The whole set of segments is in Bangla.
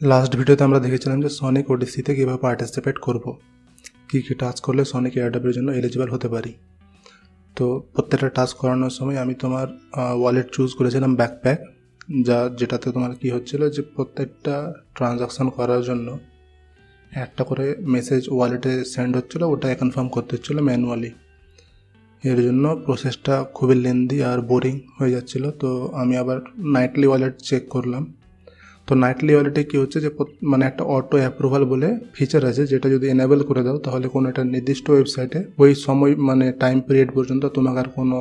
লাস্ট ভিডিওতে আমরা দেখেছিলাম যে সনিক ওডিসিতে কীভাবে পার্টিসিপেট করব, কী কী টাস্ক করলে সনিক এয়ারড্রপের জন্য এলিজিবল হতে পারি। তো প্রত্যেকটা টাস্ক করানোর সময় আমি তোমার ওয়ালেট চুজ করেছিলাম ব্যাকপ্যাক, যেটাতে তোমার কি হচ্ছিল যে প্রত্যেকটা ট্রানজাকশান করার জন্য একটা করে মেসেজ ওয়ালেটে সেন্ড হচ্ছিলো, ওটাকে কনফার্ম করতে হচ্ছিলো ম্যানুয়ালি। এর জন্য প্রসেসটা খুবই লেন্দি আর বোরিং হয়ে যাচ্ছিলো। তো আমি আবার নাইটলি ওয়ালেট চেক করলাম। তো নাইটলি ওয়ালেটে কী হচ্ছে যে মানে একটা অটো অ্যাপ্রুভাল বলে ফিচার আছে, যেটা যদি এনেবল করে দাও তাহলে কোনো একটা নির্দিষ্ট ওয়েবসাইটে ওই সময় মানে টাইম পিরিয়ড পর্যন্ত তোমাকে আর কোনো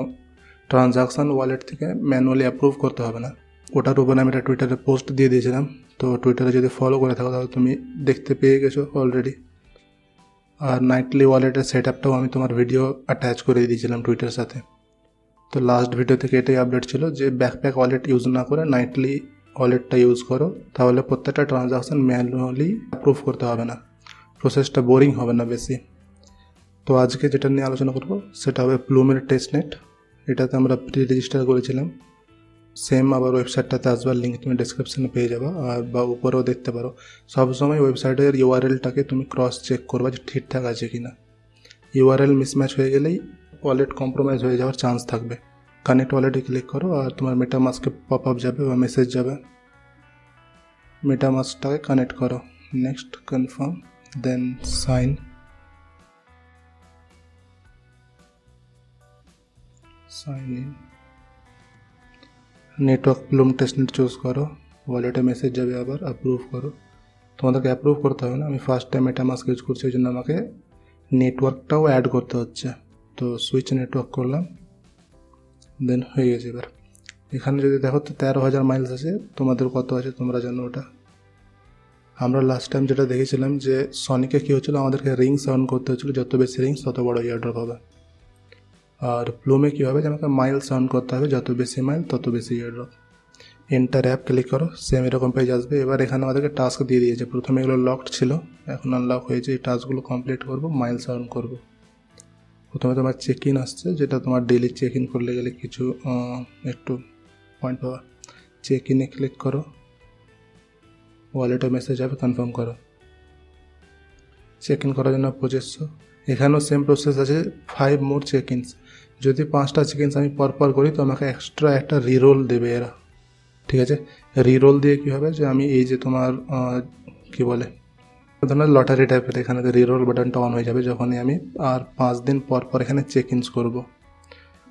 ট্রানজাকশান ওয়ালেট থেকে ম্যানুয়ালি অ্যাপ্রুভ করতে হবে না। ওটার উপরে আমি একটা টুইটারে পোস্ট দিয়ে দিয়েছিলাম। তো টুইটারে যদি ফলো করে থাকো তাহলে তুমি দেখতে পেয়ে গেছো অলরেডি। আর নাইটলি ওয়ালেটের সেট আপটাও আমি তোমার ভিডিও অ্যাটাচ করে দিয়েছিলাম টুইটারের সাথে। তো লাস্ট ভিডিও থেকে এটাই আপডেট ছিল যে ব্যাকপ্যাক ওয়ালেট ইউজ না করে নাইটলি ওয়ালেটটা ইউজ করো, তাহলে প্রত্যেকটা ট্রানজাকশান ম্যানুয়ালি অ্যাপ্রুভ করতে হবে না, প্রসেসটা বোরিং হবে না বেশি। তো আজকে যেটা নিয়ে আলোচনা করব সেটা হবে প্লুমের টেস্টনেট। এটাতে আমরা প্রি রেজিস্টার করেছিলাম। সেম আবার ওয়েবসাইটটাতে আসবার লিঙ্ক তুমি ডেসক্রিপশানে পেয়ে যাবা, আর বা উপরেও দেখতে পারো। সবসময় ওয়েবসাইটের ইউআরএলটাকে তুমি ক্রস চেক করবা যে ঠিকঠাক আছে কি না। ইউআরএল মিসম্যাচ হয়ে গেলেই ওয়ালেট কম্প্রোমাইজ হয়ে যাওয়ার চান্স থাকবে। কানেক্ট ওয়ালেটে ক্লিক করো আর তোমার মেটামাস্কে পপ আপ যাবে বা মেসেজ যাবে, মেটামাস্কটাকে কানেক্ট করো, next confirm, then sign in. Network Plume testnet choose করো, ওয়ালেটে মেসেজ যাবে, আবার অ্যাপ্রুভ করো। তোমাদেরকে অ্যাপ্রুভ করতে হবে না, আমি ফার্স্ট টাইম মেটামাস্ক ইউজ করছি, ওই জন্য আমাকে নেটওয়ার্কটাও অ্যাড করতে হচ্ছে। তো সুইচ নেটওয়ার্ক করলাম, দেন হয়ে গেছে। এবার এখানে যদি দেখো তো 13,000 মাইলস আছে, তোমাদের কত আছে তোমরা জানো ওটা। আমরা লাস্ট টাইম যেটা দেখেছিলাম যে সনিকে কী হচ্ছিলো, আমাদেরকে রিংস অন করতে হচ্ছিলো, যত বেশি রিংস তত বড় ইয়ারড্রপ হবে। আর প্লুমে কী হবে যে আমাকে মাইল সাউন্ড করতে হবে, যত বেশি মাইল তত বেশি ইয়ারড্রপ। এন্টার অ্যাপ ক্লিক করো, সেম এরকম পেজ আসবে। এবার এখানে আমাদেরকে টাস্ক দিয়ে দিয়েছে, প্রথমে এগুলো লকড ছিল, এখন আনলক হয়েছে। এই টাস্কগুলো কমপ্লিট করবো, মাইল সাউন্ড করবো। প্রথমে তোমার চেক ইন আসছে, যেটা তোমার ডেলি চেক ইন করলে গেলে কিছু একটু পয়েন্ট পাওয়া। চেক ইনে ক্লিক করো, ওয়ালেটে মেসেজ হবে, কনফার্ম করো। চেক ইন করার জন্য 2500। এখানেও সেম প্রসেস আছে, 5 মোর চেক ইনস। যদি 5টা চেক ইনস আমি পরপর করি তো আমাকে এক্সট্রা একটা রিরোল দেবে এরা, ঠিক আছে। রিরোল দিয়ে কী হবে যে আমি এই যে তোমার কি বলে ধরনের লটারি টাইপের, এখানে রিরোল বাটনটা অন হয়ে যাবে যখনই আমি আর 5 দিন পর পর এখানে চেক ইনস করবো।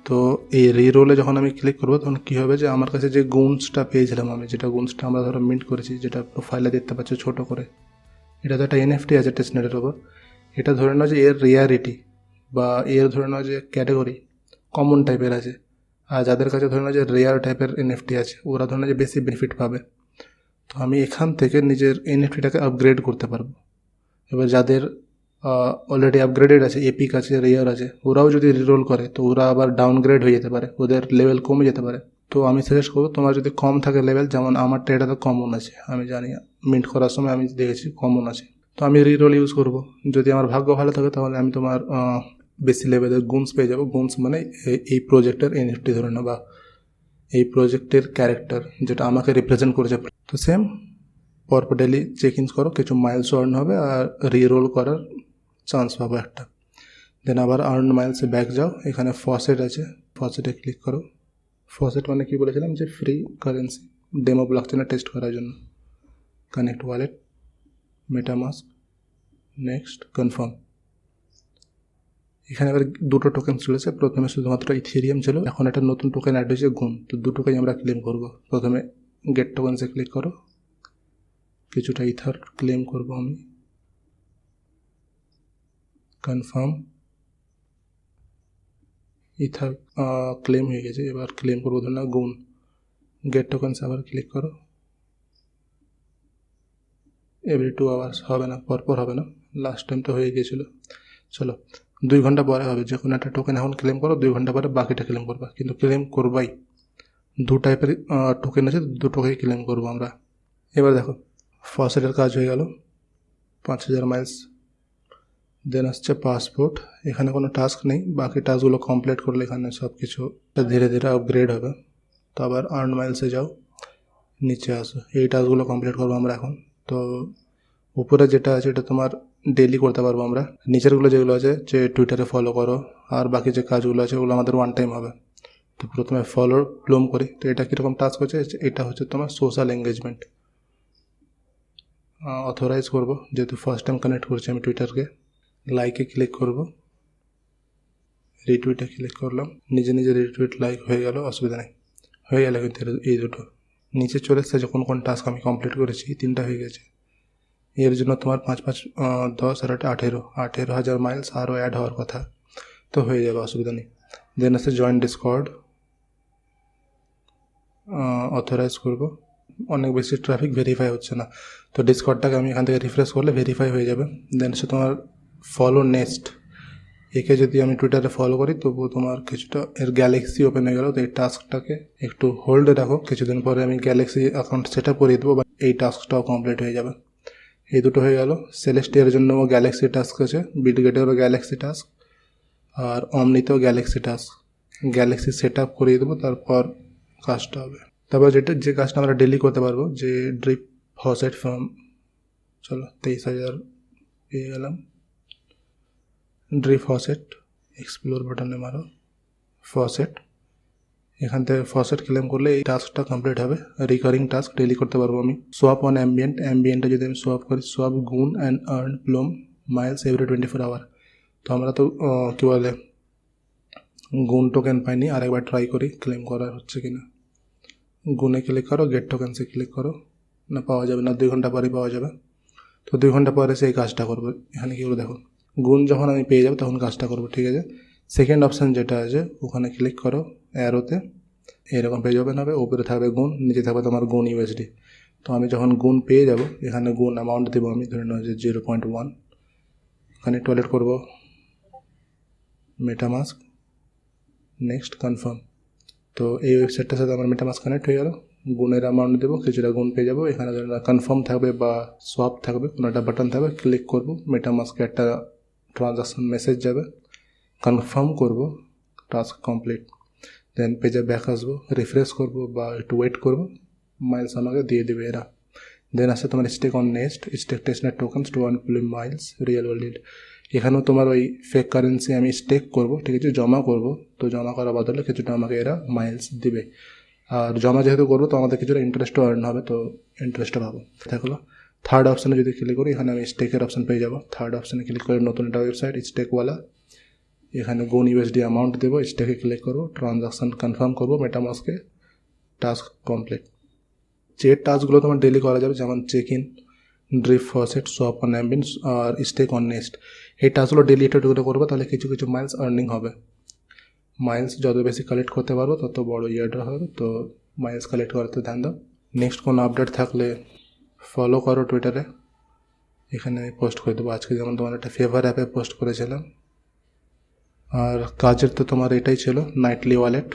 তো এই রিরোলে যখন আমি ক্লিক করবো তখন কী হবে যে আমার কাছে যে গুনসটা পেয়েছিলাম আমি, যেটা গুনসটা আমরা ধরো মিন্ট করেছি, যেটা প্রোফাইলে দেখতে পাচ্ছি ছোটো করে, এটা তো একটা এনএফটি আছে টেস্টনেটের ওপর। এটা ধরে নাও যে এর রেয়ারিটি বা এর ধরে নাও যে ক্যাটাগরি কমন টাইপের আছে। আর যাদের কাছে ধরে নাও যে রেয়ার টাইপের এনএফটি আছে, ওরা ধরে নাও যে বেশি বেনিফিট পাবে। তো আমি এখান থেকে নিজের এনএফটিটাকে আপগ্রেড করতে পারবো। এবার যাদের অলরেডি আপগ্রেডেড আছে, এপিক আছে, রেয়ার আছে, ওরাও যদি রিরোল করে তো ওরা আবার ডাউনগ্রেড হয়ে যেতে পারে, ওদের লেভেল কমে যেতে পারে। তো আমি সাজেস্ট করবো তোমার যদি কম থাকে লেভেল, যেমন আমারটা এটাতে কমন আছে, আমি জানি মিন্ট করার সময় আমি দেখেছি কমন আছে, তো আমি রিরোল ইউজ করব। যদি আমার ভাগ্য ভালো থাকে তাহলে আমি তোমার বেশি লেভেলের গুনস পেয়ে যাবো। গুনস মানে এই প্রজেক্টের এনএফটি ধরে নাও, বা এই প্রজেক্টের ক্যারেক্টার যেটা আমাকে রিপ্রেজেন্ট করেছে। তো সেম পরপর ডেলি চেক ইন করো, কিছু মাইলস আর্ন হবে আর রিরোল করার চান্স পাবো একটা। দেন আবার আর্ন মাইলসে ব্যাক যাও, এখানে ফসেট আছে, ফসেটে ক্লিক করো। ফসেট মানে কি বলেছিলাম যে ফ্রি কারেন্সি ডেমো ব্লকচেনে টেস্ট করার জন্য। Connect wallet, MetaMask, next confirm. এখানে এবার দুটো টোকেন চলেছে, প্রথমে শুধুমাত্র ইথেরিয়াম ছিল, এখন একটা নতুন টোকেন অ্যাড হয়েছে গুণ। তো দুটোকেই আমরা ক্লেম করব। প্রথমে গেট টোকেনসে ক্লিক করো, কিছুটা ইথার ক্লেম করব আমি, কনফার্ম। ইথার ক্লেম হয়ে গেছে, এবার ক্লেম করবো ধরুন না গুণ। গেট টোকেনস আবার ক্লিক করো, এভরি 2 আওয়ার্স হবে না, পরপর হবে না, লাস্ট টাইম তো হয়ে গিয়েছিলো। চলো 2 ঘন্টা পরে হবে, যে কোনো একটা টোকেন এখন ক্লেম করো, 2 ঘন্টা পরে বাকিটা ক্লেম করবা, কিন্তু ক্লেম করবাই। 2 টাইপের টোকেন আছে, দুটোকেই ক্লেম করবো আমরা। এবার দেখো ফসেটের কাজ হয়ে গেল, 5000 মাইলস। দেন আসছে পাসপোর্ট, এখানে কোনো টাস্ক নেই, বাকি টাস্কগুলো কমপ্লিট করলে এখানে সব কিছু ধীরে ধীরে আপগ্রেড হবে। তো আবার আর্ন মাইলসে যাও, নিচে আসো, এই টাস্কগুলো কমপ্লিট করবো আমরা এখন। তো উপরে যেটা আছে এটা তোমার ডেইলি করতে পারবো আমরা, নিচেরগুলো যেগুলো আছে যে টুইটারে ফলো করো আর বাকি যে কাজগুলো আছে ওগুলো আমাদের ওয়ান টাইম হবে। তো প্রথমে ফলো ব্লুম করি। তো এটা কীরকম টাস্ক হচ্ছে, এটা হচ্ছে তোমার সোশ্যাল এঙ্গেজমেন্ট। অথরাইজ করব, যেহেতু ফার্স্ট টাইম কানেক্ট করছি আমি টুইটারকে। লাইকে ক্লিক করব, রিটুইটে ক্লিক করলাম, নিজে নিজে রিটুইট লাইক হয়ে গেল, অসুবিধা নেই, হয়ে গেল। কিন্তু এই দুটো নিচে চলে এসছে যখন কোন টাস্ক আমি কমপ্লিট করেছি, 3টা হয়ে গেছে। এর জন্য তোমার 5 5 10 আর 18,000 মাইলস আরও অ্যাড হওয়ার কথা, তো হয়ে যাবে, অসুবিধা নেই। দেন আছে জয়েন ডিসকর্ড, অথরাইজ করব। অনেক বেশি ট্রাফিক, ভেরিফাই হচ্ছে না, তো ডিসকর্ডটাকে আমি এখান থেকে রিফ্রেশ করলে ভেরিফাই হয়ে যাবে। দেন সে তোমার ফলো নেক্সট, একে যদি আমি টুইটারে ফলো করি তবুও তোমার কিছুটা এর গ্যালাক্সি ওপেন হয়ে গেল। তো এই টাস্কটাকে একটু হোল্ডে রাখো, কিছুদিন পরে আমি গ্যালাক্সি অ্যাকাউন্ট সেট আপ করিয়ে দেবো, বা এই টাস্কটাও কমপ্লিট হয়ে যাবে। এই দুটো হয়ে গেল। সেলেস্টিয়ার জন্য গ্যালাক্সি টাস্ক আছে, বিটগেটেরও গ্যালাক্সি টাস্ক, আর অমনিতেও galaxy task. Galaxy set up করিয়ে দেবো, তারপর কাজটা হবে। তারপর যে কাজটা আমরা ডেলি করতে পারবো, যে ড্রিপ ফসেট ফার্ম, চলো 23,000 পেয়ে গেলাম। ড্রিপ ফসেট, এক্সপ্লোর বাটনে মারো, ফসেট, এখান থেকে ফসেট ক্লেম করলে এই টাস্কটা কমপ্লিট হবে। রিকারিং টাস্ক ডেলি করতে পারবো আমি। সোয়াপ অন অ্যাম্বিয়েন্টে যদি আমি সোয়াপ করি, সোয়াপ গুন and earn Plume miles every 24 hour. তো আমরা তো কী বলে গুন টোকেন পাইনি, আরেকবার ট্রাই করি ক্লেম করা হচ্ছে কিনা। গুনে ক্লিক করো, গেট টোকেন্সে ক্লিক করো, না পাওয়া যাবে না, 2 ঘন্টা পরে পাওয়া যাবে। তো 2 ঘন্টা পরে সেই কাজটা করবো। এখানে কী করে দেখো, গুণ যখন আমি পেয়ে যাবো তখন কাজটা করবো, ঠিক আছে। সেকেন্ড অপশান যেটা আছে ওখানে ক্লিক করো, অ্যারোতে, এরকম পেজ ওপেন হবে, উপরে থাকবে গুণ, নিচে থাকবে তোমার গুণ ইউএসডি। তো আমি যখন গুণ পেয়ে যাব, এখানে গুণ অ্যামাউন্ট দেবো আমি, ধরে নেওয়া যে 0.1। এখানে টয়লেট করবো, মেটামাস্ক, নেক্সট কনফার্ম। তো এই ওয়েবসাইটটার সাথে আমার মেটামাস্ক কানেক্ট হয়ে গেল। গুণের অ্যামাউন্ট দেবো, কিছুটা গুণ পেয়ে যাবো। এখানে কনফার্ম থাকবে বা সোয়াপ থাকবে, কোনো একটা বাটন থাকবে, ক্লিক করবো, মেটামাস্কে একটা ট্রানজাকশান মেসেজ যাবে, কনফার্ম করব, টাস্ক কমপ্লিট। দেন পেজে ব্যাক আসবো, রিফ্রেশ করবো বা একটু ওয়েট করবো, মাইলস আমাকে দিয়ে দেবে এরা। দেন আসছে তোমার stake on next, stake testnet tokens to 1 Plume miles real world. এখানেও তোমার ওই ফেক কারেন্সি আমি স্টেক করব, ঠিক আছে, জমা করব। তো জমা করার বদলে কিছুটা আমাকে এরা মাইলস দিবে, আর জমা যেহেতু করবো তো আমাদের কিছুটা ইন্টারেস্টও আর্ন হবে, তো ইন্টারেস্টও পাবো। থাকলো থার্ড অপশানে যদি ক্লিক করি, এখানে আমি স্টেকের অপশান পেয়ে যাবো। থার্ড অপশানে ক্লিক করে নতুন একটা ওয়েবসাইট স্টেকওয়ালা, এখানে গুণ ইউএসডি অ্যামাউন্ট দেবো, স্টেকে ক্লিক করবো, ট্রানজাকশান কনফার্ম করবো, মেটামাস্কে, টাস্ক কমপ্লিট। যে টাস্কগুলো তোমার ডেলি করা যাবে, যেমন check in, drip faucet, swap on ambience আর স্টেক অন নেক্সট, এই টাস্কগুলো ডেলি একটু করে করবো, তাহলে কিছু কিছু মাইলস আর্নিং হবে। মাইলস যত বেশি কালেক্ট করতে পারবো তত বড় ইয়ারটা হবে, তো মাইলস কালেক্ট করতে ধ্যান দাও। নেক্সট কোনো আপডেট থাকলে ফলো করো টুইটারে, এখানে আমি পোস্ট করে দেবো। আজকে যেমন তোমার একটা ফেভার অ্যাপে পোস্ট করেছিলাম। আর কাজের তো তোমার এটাই ছিল, নাইটলি ওয়ালেট।